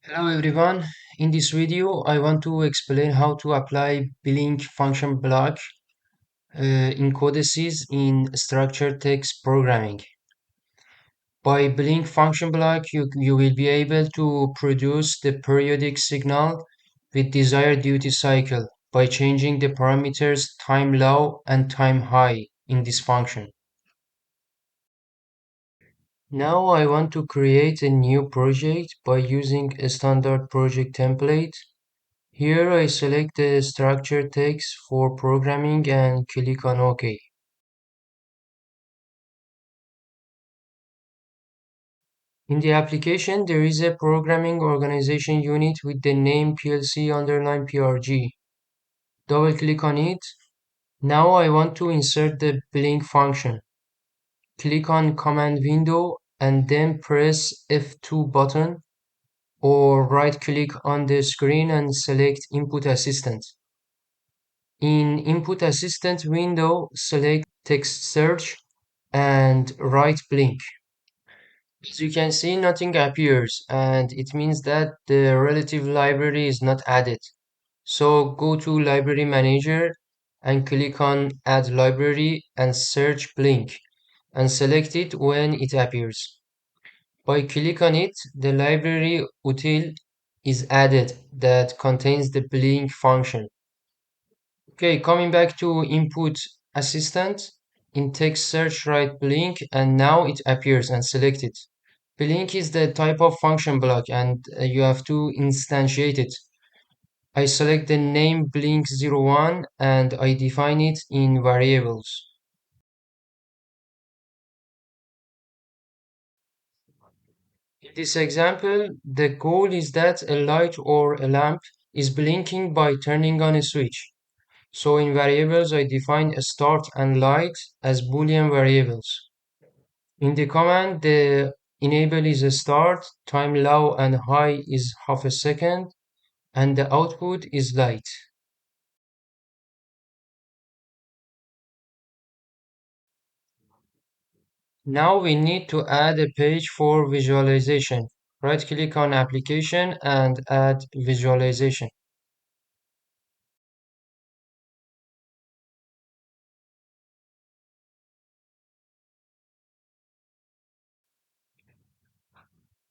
Hello everyone. In this video, I want to explain how to apply blink function block in CODESYS in structured text programming. By blink function block, you will be able to produce the periodic signal with desired duty cycle by changing the parameters time low and time high in this function. Now I want to create a new project by using a standard project template. Here I select the structured text for programming and click on OK. In the application, there is a programming organization unit with the name PLC_PRG. Double click on it. Now I want to insert the blink function. Click on command window and then press F2 button or right click on the screen and select input assistant. In input assistant window, select text search and right blink. As you can see, nothing appears, and it means that the relative library is not added. So go to Library Manager and click on Add Library and search Blink and select it when it appears. By click on it, the library útil is added that contains the blink function. Okay, coming back to input assistant, in text search right blink and now it appears and select it. Blink is the type of function block and you have to instantiate it. I select the name blink01 and I define it in variables. In this example, the goal is that a light or a lamp is blinking by turning on a switch. So in variables, I define a start and light as Boolean variables. In the command, the enable is a start, time low and high is half a second, and the output is light. Now we need to add a page for visualization. Right click on application and add visualization.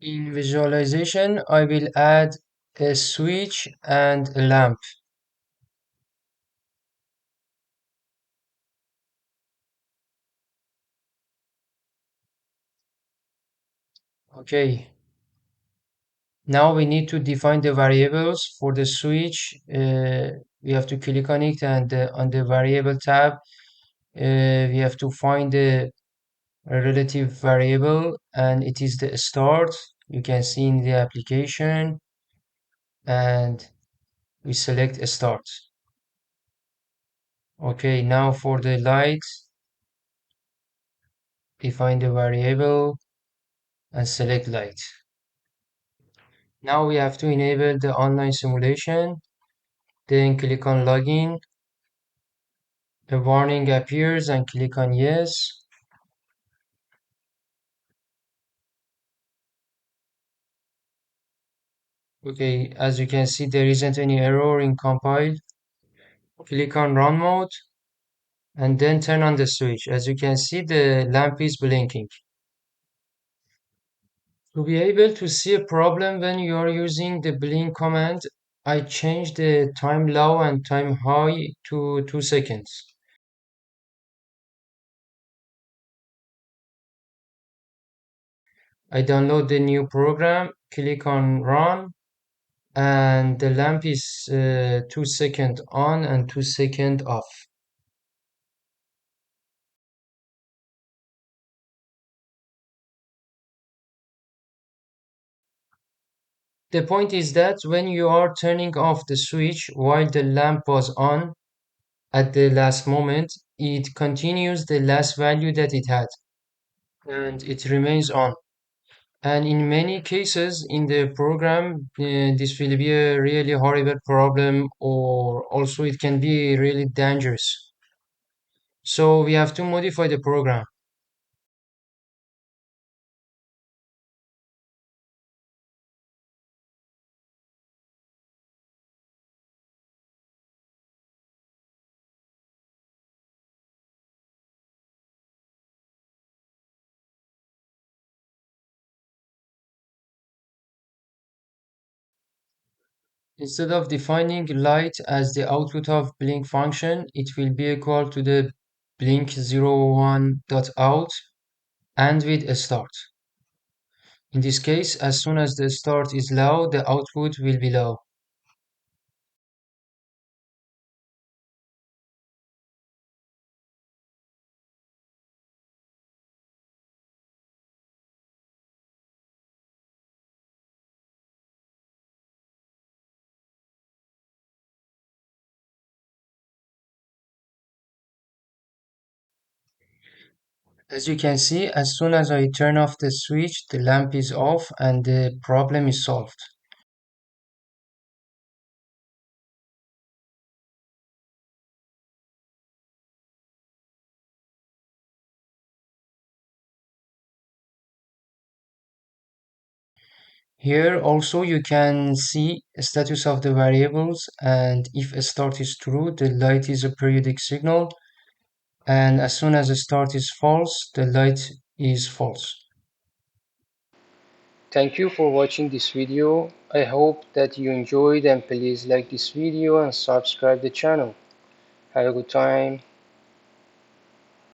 In visualization, I will add a switch and a lamp. Okay. Now we need to define the variables for the switch. We have to click on it and on the variable tab, we have to find the relative variable and it is the start. You can see in the application and we select a start. Okay, now for the light, define the variable and select light. Now we have to enable the online simulation, then click on login. A warning appears and click on yes. Okay, as you can see, there isn't any error in compile. Click on run mode and then turn on the switch. As you can see, the lamp is blinking. To be able to see a problem when you are using the blink command, I changed the time low and time high to 2 seconds. I download the new program, click on run, and the lamp is 2 second on and 2 second off. The point is that when you are turning off the switch while the lamp was on at the last moment, it continues the last value that it had and it remains on. And in many cases in the program, this will be a really horrible problem, or also it can be really dangerous. So we have to modify the program. Instead of defining light as the output of blink function, it will be equal to the blink01.out and with a start. In this case, as soon as the start is low, the output will be low. As you can see, as soon as I turn off the switch, the lamp is off and the problem is solved. Here also you can see the status of the variables, and if a start is true, the light is a periodic signal, and as soon as a start is false, the light is false. Thank you for watching this video. I hope that you enjoyed, and please like this video and subscribe the channel. Have a good time.